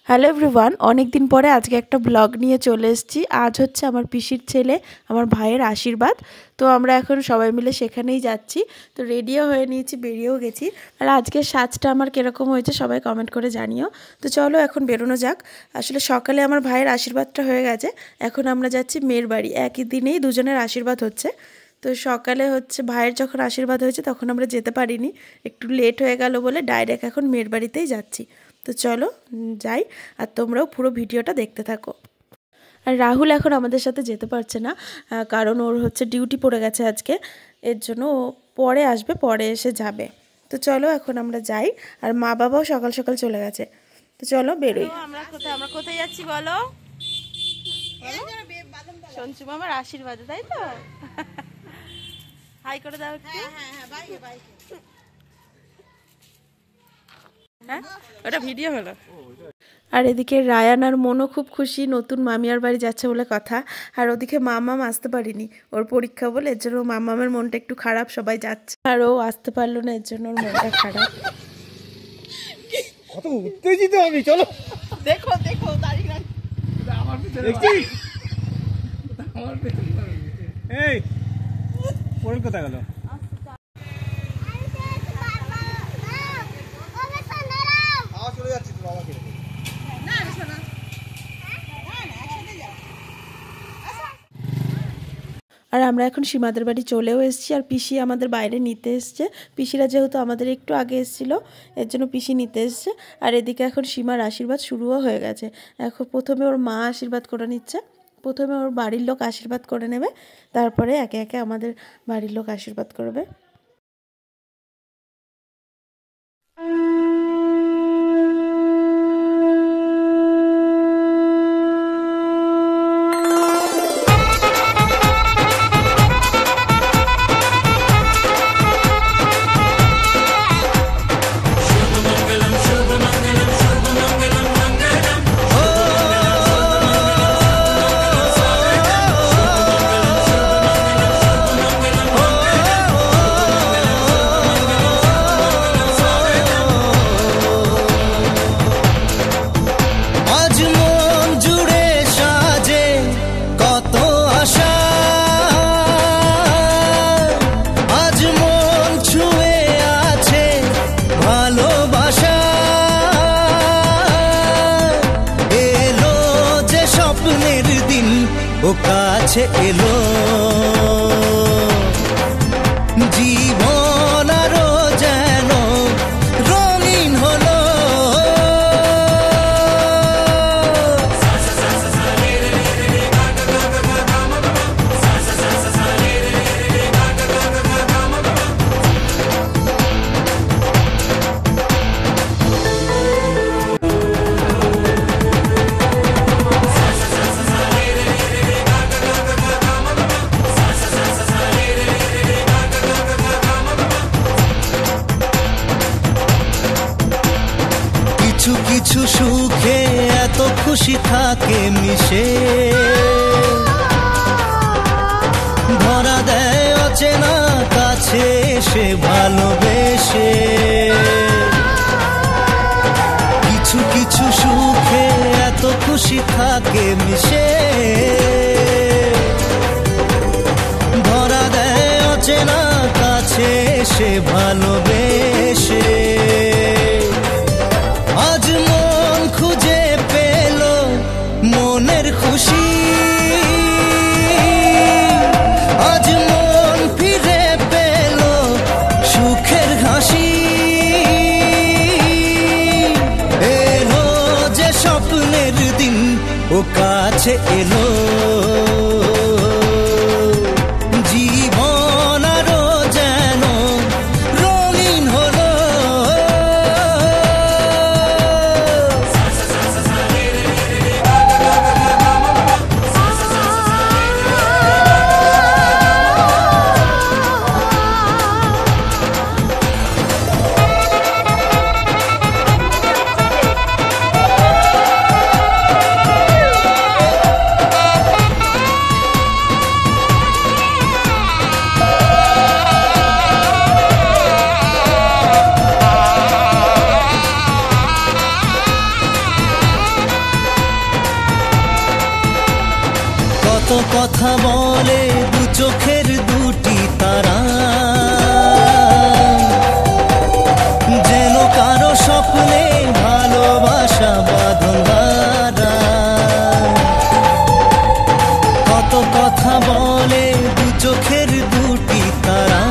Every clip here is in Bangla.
হ্যালো এভরিওয়ান, অনেক দিন পরে আজকে একটা ব্লগ নিয়ে চলে এসেছি। আজ হচ্ছে আমার পিসির ছেলে, আমার ভাইয়ের আশীর্বাদ। তো আমরা এখন সবাই মিলে সেখানেই যাচ্ছি। তো রেডিও হয়ে নিয়েছি, বেরিয়েও গেছি। আর আজকের সাজটা আমার কীরকম হয়েছে সবাই কমেন্ট করে জানিও। তো চলো এখন বেরোনো যাক। আসলে সকালে আমার ভাইয়ের আশীর্বাদটা হয়ে গেছে, এখন আমরা যাচ্ছি মেয়ের বাড়ি। একই দিনেই দুজনের আশীর্বাদ হচ্ছে। তো সকালে হচ্ছে ভাইয়ের যখন আশীর্বাদ হয়েছে তখন আমরা যেতে পারিনি, একটু লেট হয়ে গেল বলে ডাইরেক্ট এখন মেয়ের বাড়িতেই যাচ্ছি। তো চলো যাই, আর তোমরাও পুরো ভিডিওটা দেখতে থাকো। আর রাহুল এখন আমাদের সাথে যেতে পারছে না, কারণ ওর হচ্ছে ডিউটি পড়ে গেছে আজকে। এর জন্য ও পরে আসবে, পরে এসে যাবে। তো চলো এখন আমরা যাই। আর মা বাবাও সকাল সকাল চলে গেছে। তো চলো বেরোই। আমরা কোথায় যাচ্ছি বলো? সঞ্চু মামার আশীর্বাদে, তাই তো? হাই করে দাও একটু। হ্যাঁ, ওটা ভিডিও হলো। আর এদিকে রায়ান আর মনও খুব খুশি, নতুন মামিয়ার বাড়ি যাচ্ছে বলে কথা। আর ওদিকে মামাম আসতে পারিনি, ওর পরীক্ষা বলে, এর জন্য মামামের মনটা একটু খারাপ, সবাই যাচ্ছে আর ও আসতে পারলো না, এর জন্য ওর মনটা খারাপ। কত উত্তেজিত আমি, চলো দেখো দেখো দাঁড়িয়ে এই পরের কথা গেল। আর আমরা এখন সীমাদের বাড়ি চলেও এসেছি। আর পিসি আমাদের বাইরে নিতে এসছে। পিসিরা যেহেতু আমাদের একটু আগে এসেছিলো, এর জন্য পিসি নিতে এসছে। আর এদিকে এখন সীমার আশীর্বাদ শুরুও হয়ে গেছে। এখন প্রথমে ওর মা আশীর্বাদ করে নিচ্ছে, প্রথমে ওর বাড়ির লোক আশীর্বাদ করে নেবে, তারপরে একে একে আমাদের বাড়ির লোক আশীর্বাদ করবে। ও কাছে এলো জীবন আরো যেন রঙিন হলো। কিছু কিছু সুখে এত খুশি থাকে মিশে, ধরা দেয় অচেনা কাছে সে ভালোবেসে। কিছু কিছু সুখে এত খুশি থাকে মিশে, ধরা দেয় অচেনা কাছে সে ভালোবেসে। আজ মন খুঁজে পেল মনের খুশি, আজ মন ফিরে পেল সুখের হাসি। এলো যে স্বপ্নের দিন, ও কাছে এলো জীবন আরো যেন রঙিন হলো। কথা বলে দু চোখের দুটি তারা, যেন কারো স্বপ্নে ভালোবাসা বাঁধন হারা। কত কথা বলে দু চোখের দুটি তারা,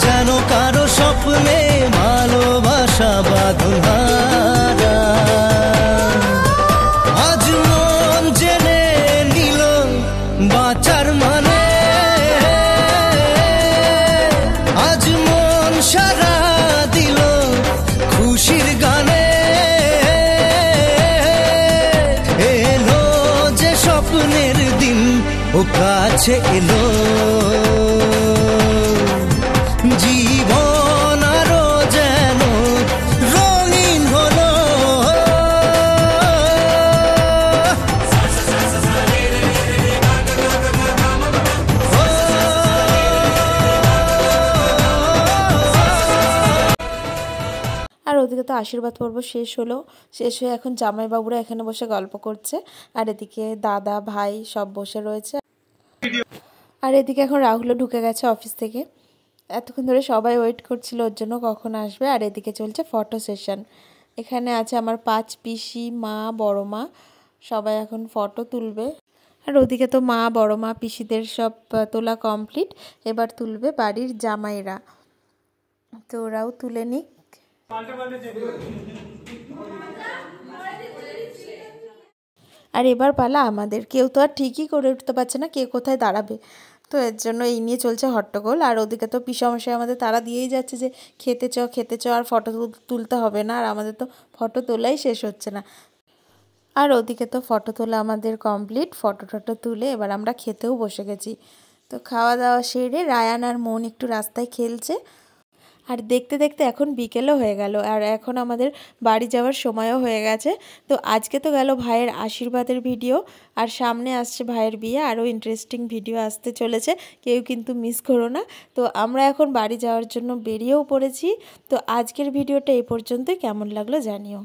যেন কারো স্বপ্নে ভালোবাসা বাঁধন হারা। আজ মন জেনে নিল বাঁচার মানে, আজ মন সারা দিল খুশির গানে। এলো যে স্বপ্নের দিন ও কাছে এলো, জীবন আরো যেন রঙিন হলো। আর ওদিকে তো আশীর্বাদ পর্ব শেষ হলো, শেষ হয়ে এখন জামাইবাবুরা এখানে বসে গল্প করছে, আর এদিকে দাদা ভাই সব বসে রয়েছে। আর এদিকে এখন রাহুলও ঢুকে গেছে অফিস থেকে। এতক্ষণ ধরে সবাই ওয়েট করছিল ওর জন্য কখন আসবে। আর এদিকে চলছে ফটো সেশন। এখানে আছে আমার 5 পিসি, মা, বড় মা, সবাই এখন ফটো তুলবে। আর ওদিকে তো মা, বড় মা, পিসিদের সব তোলা কমপ্লিট, এবার তুলবে বাড়ির জামাইরা। তো ওরাও তুলে নিক। আর এবার পালা আমাদের, কেউ তো আর ঠিকই করে উঠতে পারছে না কে কোথায় দাঁড়াবে। তো এর জন্য এই নিয়ে চলছে হট্টগোল। আর ওদিকে তো পিসমশাই আমাদের তারা দিয়েই যাচ্ছে যে খেতে চ আর ফটো তুলতে হবে না। আর আমাদের তো ফটো তোলাই শেষ হচ্ছে না। আর ওদিকে তো ফটো তোলা আমাদের কমপ্লিট, ফটো তুলে এবার আমরা খেতেও বসে গেছি। তো খাওয়া দাওয়া সেরে রায়ান আর মন একটু রাস্তায় খেলছে। আর দেখতে দেখতে এখন বিকেলও হয়ে গেল, আর এখন আমাদের বাড়ি যাওয়ার সময়ও হয়ে গেছে। তো আজকে তো গেল ভাইয়ের আশীর্বাদের ভিডিও, আর সামনে আসছে ভাইয়ের বিয়ে, আরও ইন্টারেস্টিং ভিডিও আসতে চলেছে, কেউ কিন্তু মিস করো না। তো আমরা এখন বাড়ি যাওয়ার জন্য বেরিয়েও পড়েছি। তো আজকের ভিডিওটা এই পর্যন্তই, কেমন লাগলো জানিও।